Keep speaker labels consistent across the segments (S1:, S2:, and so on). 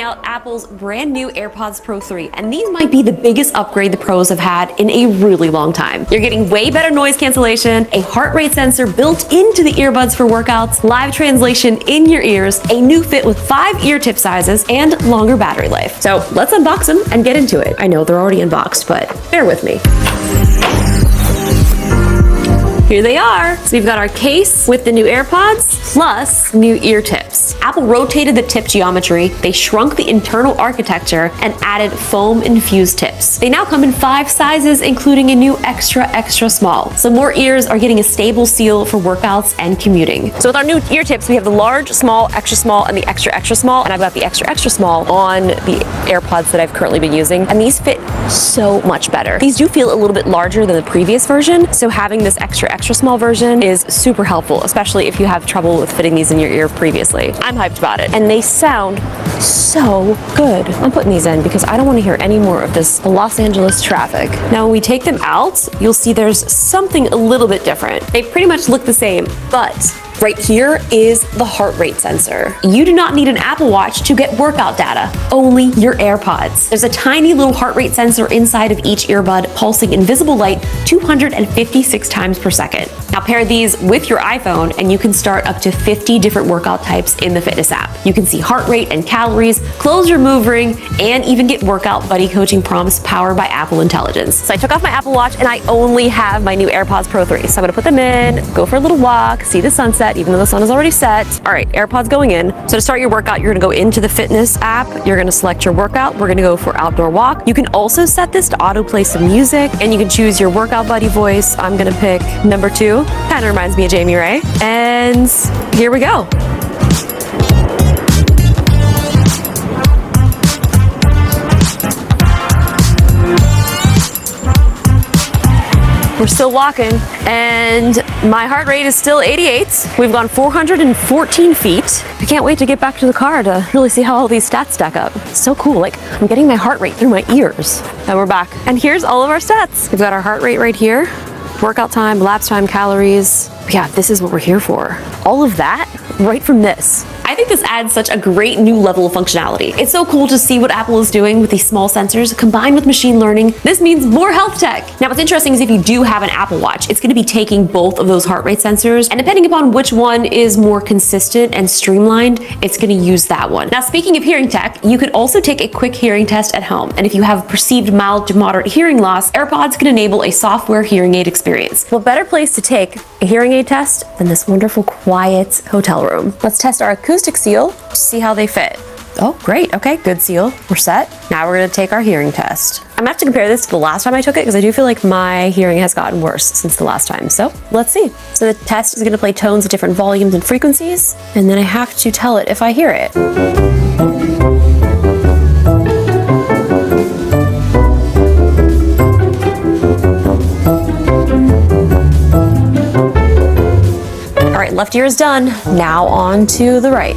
S1: out Apple's brand new AirPods Pro 3, and these might be the biggest upgrade the pros have had in a really long time. You're getting way better noise cancellation, a heart rate sensor built into the earbuds for workouts, live translation in your ears, a new fit with 5 ear tip sizes, and longer battery life. So let's unbox them and get into it. I know they're already unboxed, but bear with me. Here they are. So we've got our case with the new AirPods plus new ear tips. Apple rotated the tip geometry, they shrunk the internal architecture, and added foam-infused tips. They now come in 5 sizes, including a new extra small. So more ears are getting a stable seal for workouts and commuting. So with our new ear tips, we have the large, small, extra small, and the extra small, and I've got the extra small on the AirPods that I've currently been using, and these fit so much better. These do feel a little bit larger than the previous version, so having this extra small version is super helpful, especially if you have trouble with fitting these in your ear previously. I'm hyped about it, and they sound so good. I'm putting these in because I don't want to hear any more of this Los Angeles traffic. Now, when we take them out, you'll see there's something a little bit different. They pretty much look the same, but right here is the heart rate sensor. You do not need an Apple Watch to get workout data, only your AirPods. There's a tiny little heart rate sensor inside of each earbud, pulsing invisible light 256 times per second. Now pair these with your iPhone and you can start up to 50 different workout types in the fitness app. You can see heart rate and calories, close your move ring, and even get workout buddy coaching prompts powered by Apple Intelligence. So I took off my Apple Watch and I only have my new AirPods Pro 3. So I'm gonna put them in, go for a little walk, see the sunset, even though the sun is already set. All right, AirPods going in. So to start your workout, you're gonna go into the fitness app. You're gonna select your workout. We're gonna go for outdoor walk. You can also set this to autoplay some music, and you can choose your workout buddy voice. I'm gonna pick number 2. Kind of reminds me of Jamie Ray. And here we go. We're still walking, and my heart rate is still 88. We've gone 414 feet. I can't wait to get back to the car to really see how all these stats stack up. It's so cool, like I'm getting my heart rate through my ears. And we're back. And here's all of our stats. We've got our heart rate right here, workout time, lapse time, calories. Yeah, this is what we're here for. All of that right from this. I think this adds such a great new level of functionality. It's so cool to see what Apple is doing with these small sensors combined with machine learning. This means more health tech. Now, what's interesting is if you do have an Apple Watch, it's gonna be taking both of those heart rate sensors, and depending upon which one is more consistent and streamlined, it's gonna use that one. Now, speaking of hearing tech, you could also take a quick hearing test at home. And if you have perceived mild to moderate hearing loss, AirPods can enable a software hearing aid experience. What better place to take a hearing aid test than this wonderful, quiet hotel room? Let's test our acoustic seal to see how they fit. Oh, great. Okay, good seal. We're set. Now we're gonna take our hearing test. I'm gonna have to compare this to the last time I took it because I do feel like my hearing has gotten worse since the last time. So let's see. So the test is gonna play tones at different volumes and frequencies, and then I have to tell it if I hear it. All right, left ear is done. Now on to the right.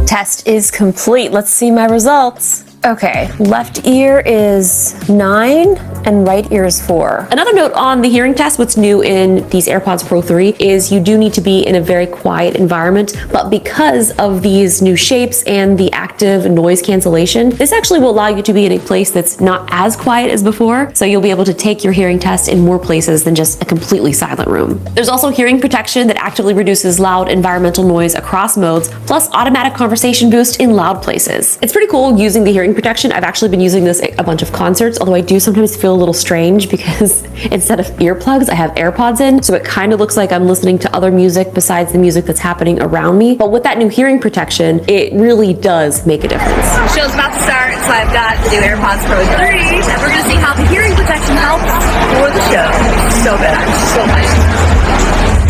S1: Test is complete. Let's see my results. Okay, left ear is 9 and right ear is 4. Another note on the hearing test, what's new in these AirPods Pro 3 is you do need to be in a very quiet environment, but because of these new shapes and the active noise cancellation, this actually will allow you to be in a place that's not as quiet as before, so you'll be able to take your hearing test in more places than just a completely silent room. There's also hearing protection that actively reduces loud environmental noise across modes, plus automatic conversation boost in loud places. It's pretty cool using the hearing protection. I've actually been using this at a bunch of concerts, although I do sometimes feel a little strange because instead of earplugs, I have AirPods in, so it kind of looks like I'm listening to other music besides the music that's happening around me. But with that new hearing protection, it really does make a difference.
S2: The show's about to start, so I've got the new AirPods Pro 3, and we're gonna see how the hearing protection helps for the show. So good, I'm so hyped.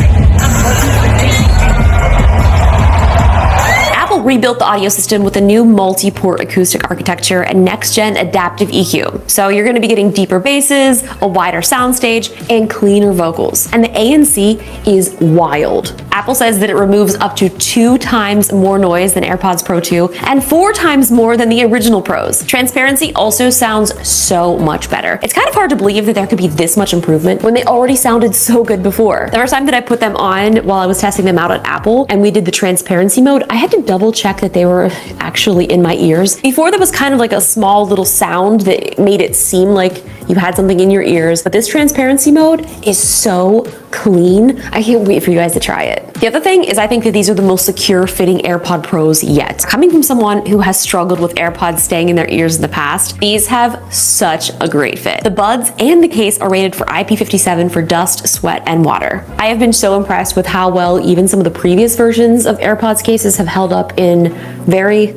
S1: Apple rebuilt the audio system with a new multi-port acoustic architecture and next-gen adaptive EQ. So you're gonna be getting deeper basses, a wider soundstage, and cleaner vocals. And the ANC is wild. Apple says that it removes up to 2 times more noise than AirPods Pro 2 and 4 times more than the original Pros. Transparency also sounds so much better. It's kind of hard to believe that there could be this much improvement when they already sounded so good before. The first time that I put them on while I was testing them out at Apple and we did the transparency mode, I had to double check that they were actually in my ears. Before there was kind of like a small little sound that made it seem like you had something in your ears, but this transparency mode is so clean. I can't wait for you guys to try it. The other thing is I think that these are the most secure fitting AirPod Pros yet. Coming from someone who has struggled with AirPods staying in their ears in the past, these have such a great fit. The buds and the case are rated for IP57 for dust, sweat, and water. I have been so impressed with how well even some of the previous versions of AirPods cases have held up in very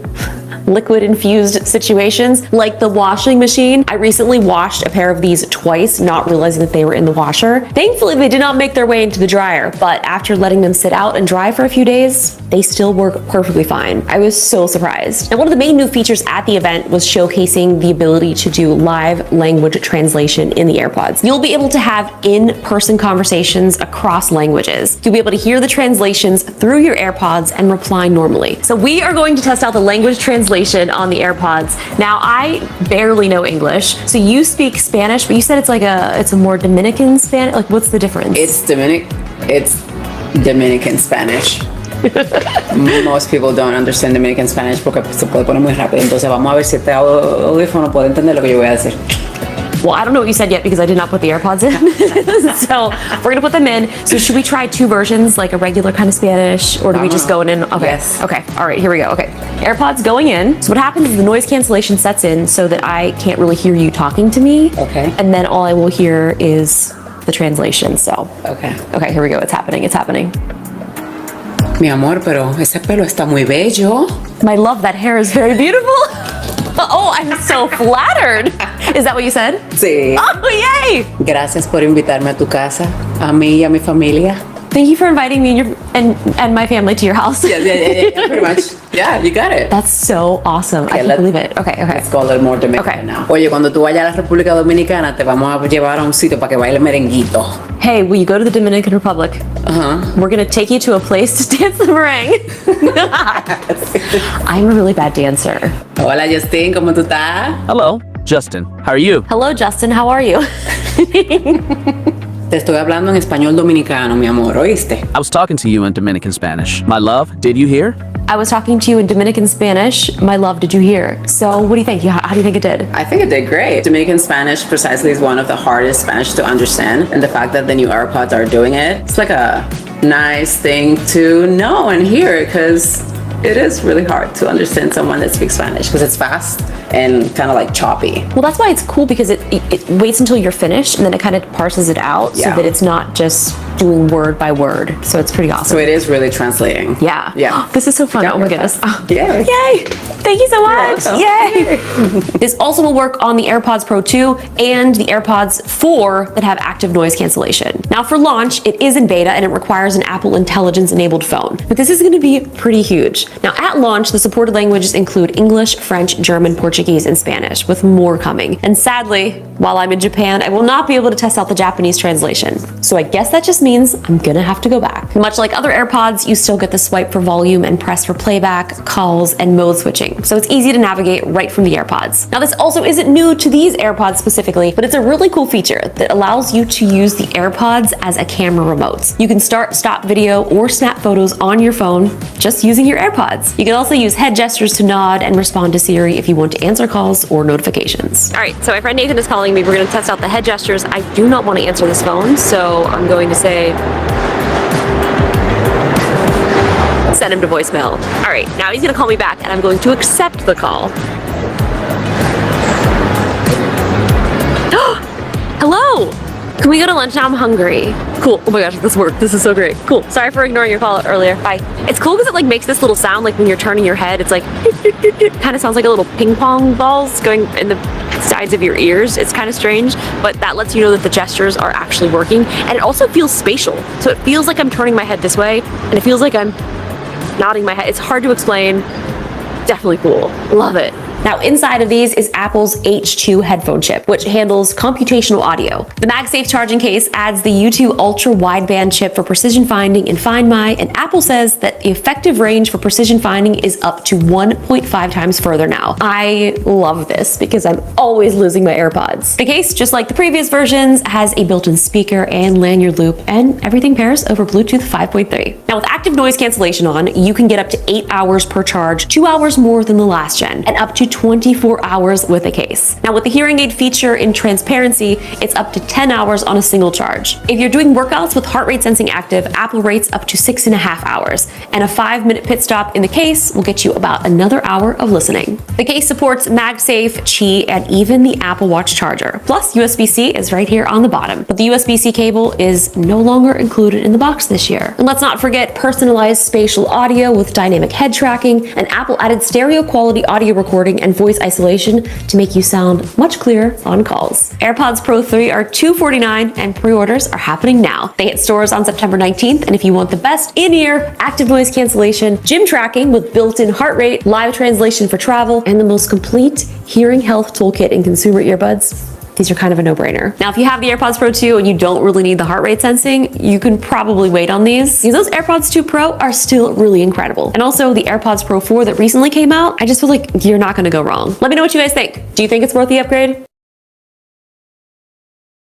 S1: liquid infused situations, like the washing machine. I recently washed a pair of these twice, not realizing that they were in the washer. Thankfully, they did not make their way into the dryer, but after letting them sit out and dry for a few days, they still work perfectly fine. I was so surprised. Now, one of the main new features at the event was showcasing the ability to do live language translation in the AirPods. You'll be able to have in-person conversations across languages. You'll be able to hear the translations through your AirPods and reply normally. So we are going to test out the language translation on the AirPods. Now, I barely know English, so you speak Spanish, but you said it's a more Dominican Spanish. Like, what's the difference?
S3: It's Dominican Spanish. Most people don't understand Dominican Spanish porque se puede poner muy rápido. Entonces vamos a ver si este audífono puede entender lo que yo voy a decir.
S1: Well, I don't know what you said yet because I did not put the AirPods in. So we're gonna put them in. So should we try 2 versions, like a regular kind of Spanish, or do we just go in? Okay.
S3: Yes.
S1: Okay. All right. Here we go. Okay. AirPods going in. So what happens is the noise cancellation sets in so that I can't really hear you talking to me.
S3: Okay.
S1: And then all I will hear is the translation. So.
S3: Okay.
S1: Okay. Here we go. It's happening. It's happening.
S3: Mi amor, pero ese pelo está muy bello.
S1: My love, that hair is very beautiful. Oh, I'm so flattered. Is that what you said?
S3: Sí.
S1: Oh, yay!
S3: Gracias por invitarme a tu casa, a mí y a mi familia.
S1: Thank you for inviting me and my family to your house.
S3: Yeah, pretty much. Yeah, you got it.
S1: That's so awesome. I can't believe it. Okay.
S3: Let's go a little more Dominican now. Oye, cuando tú vayas a la República Dominicana, te vamos a llevar a un sitio para que baile merenguito.
S1: Hey, will you go to the Dominican Republic? We're gonna take you to a place to dance the merengue. I'm a really bad dancer.
S3: Hola, Justin, ¿cómo tú estás?
S4: Hello, Justin. How are you?
S1: Hello, Justin. How are you?
S3: Te estoy hablando en español dominicano, mi amor, ¿oíste?
S4: I was talking to you in Dominican Spanish. My love, did you hear?
S1: I was talking to you in Dominican Spanish. My love, did you hear? So what do you think? How do you think it did?
S3: I think it did great. Dominican Spanish precisely is one of the hardest Spanish to understand, and the fact that the new AirPods are doing it, it's like a nice thing to know and hear, because it is really hard to understand someone that speaks Spanish because it's fast and kind of like choppy.
S1: Well, that's why it's cool, because it waits until you're finished and then it kind of parses it out so that it's not just doing word by word. So it's pretty awesome.
S3: So it is really translating.
S1: Yeah.
S3: Yeah.
S1: This is so fun. Oh my goodness. Oh.
S3: Yay.
S1: Yay. Thank you so much. Yay. This also will work on the AirPods Pro 2 and the AirPods 4 that have active noise cancellation. Now, for launch, it is in beta and it requires an Apple Intelligence enabled phone. But this is going to be pretty huge. Now, at launch, the supported languages include English, French, German, Portuguese, and Spanish, with more coming. And sadly, while I'm in Japan, I will not be able to test out the Japanese translation. So I guess that just means I'm gonna have to go back. Much like other AirPods, you still get the swipe for volume and press for playback, calls, and mode switching. So it's easy to navigate right from the AirPods. Now, this also isn't new to these AirPods specifically, but it's a really cool feature that allows you to use the AirPods as a camera remote. You can start, stop video, or snap photos on your phone just using your AirPods. You can also use head gestures to nod and respond to Siri if you want to answer calls or notifications. All right, so my friend Nathan is calling me. We're gonna test out the head gestures. I do not want to answer this phone, so I'm going to say, send him to voicemail. All right, now he's gonna call me back and I'm going to accept the call. Hello! Can we go to lunch now? I'm hungry. Cool. Oh my gosh, this worked. This is so great. Cool. Sorry for ignoring your call earlier. Bye. It's cool because it like makes this little sound like when you're turning your head. It's like kind of sounds like a little ping pong balls going in the sides of your ears. It's kind of strange, but that lets you know that the gestures are actually working. And it also feels spatial. So it feels like I'm turning my head this way and it feels like I'm nodding my head. It's hard to explain. Definitely cool. Love it. Now inside of these is Apple's H2 headphone chip, which handles computational audio. The MagSafe charging case adds the U2 ultra wideband chip for precision finding in Find My, and Apple says that the effective range for precision finding is up to 1.5 times further now. I love this because I'm always losing my AirPods. The case, just like the previous versions, has a built-in speaker and lanyard loop, and everything pairs over Bluetooth 5.3. Now with active noise cancellation on, you can get up to 8 hours per charge, 2 hours more than the last gen, and up to 24 hours with a case. Now with the hearing aid feature in transparency, it's up to 10 hours on a single charge. If you're doing workouts with heart rate sensing active, Apple rates up to 6.5 hours, and a 5-minute pit stop in the case will get you about another hour of listening. The case supports MagSafe, Qi, and even the Apple Watch charger. Plus USB-C is right here on the bottom, but the USB-C cable is no longer included in the box this year. And let's not forget personalized spatial audio with dynamic head tracking, and Apple added stereo quality audio recording and voice isolation to make you sound much clearer on calls. AirPods Pro 3 are $249 and pre-orders are happening now. They hit stores on September 19th, and if you want the best in-ear active noise cancellation, gym tracking with built-in heart rate, live translation for travel, and the most complete hearing health toolkit in consumer earbuds, these are kind of a no-brainer. Now, if you have the AirPods Pro 2 and you don't really need the heart rate sensing, you can probably wait on these, because those AirPods 2 Pro are still really incredible. And also the AirPods Pro 4 that recently came out, I just feel like you're not gonna go wrong. Let me know what you guys think. Do you think it's worth the upgrade?